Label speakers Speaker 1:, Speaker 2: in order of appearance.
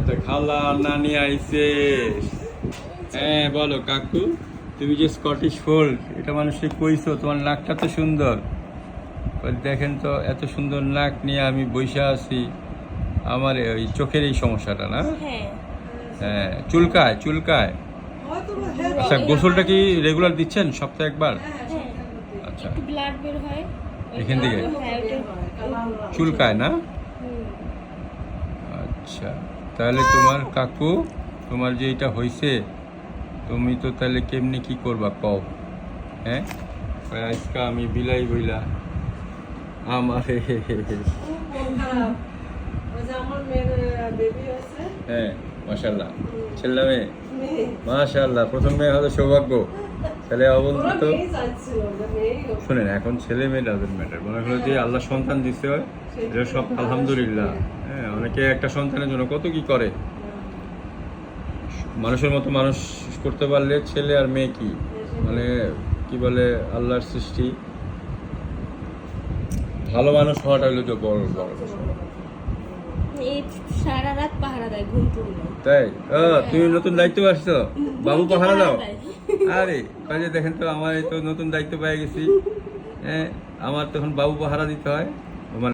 Speaker 1: তো খালা নানি আইছে। হ্যাঁ বলো কাকু, তুমি যে স্কটিশ ফোল্ড এটা মানুষকে কইছো, তোমার নাকটা তো সুন্দর। দেখেন তো এত সুন্দর নাক নিয়ে আমি বইসা আছি, আমার ওই চোখের এই সমস্যাটা না। হ্যাঁ চুলকায় চুলকায়। আচ্ছা গোসলটা কি রেগুলার দিচ্ছেন সপ্তাহে একবার? আচ্ছা
Speaker 2: ব্লাড বের হয়
Speaker 1: এখান থেকে চুলকায় না? আচ্ছা তাহলে তোমার কাকু, তোমার যে এটা হয়েছে, তুমি তো তাহলে কেমনি কি করবা কও? হ্যাঁ আজকে আমি বিলাই বইলা আমার হ্যাঁ মাশাল্লাহ, ছেলে মেয়ে মাশাল্লাহ, প্রথম মেয়ে হলো সৌভাগ্য, ছেলে অবন্ধিত। শোনেন এখন ছেলে মেয়ে ডাজেন্ট ম্যাটার, মনে হলো যে আল্লাহ সন্তান দিতে হয় এটা সব আলহামদুলিল্লাহ। হ্যাঁ অনেকে একটা সন্তানের জন্য কত কি করে, মানুষের মতো মানুষ করতে পারলে ছেলে আর মেয়ে কি মানে কি বলে আল্লাহর সৃষ্টি। ভালো মানুষ হওয়াটা হলো তো বড় বড়
Speaker 2: এই সারা রাত পাহারা দেয়, ঘুম টুম নেই।
Speaker 1: তাই তুমি নতুন দায়িত্ব আসছো, বাবু পাহারা দাও। আরে কাজে দেখেন তো আমার এই তো নতুন দায়িত্ব পেয়ে গেছি। হ্যাঁ আমার তখন বাবু পাহারা দিতে হয়।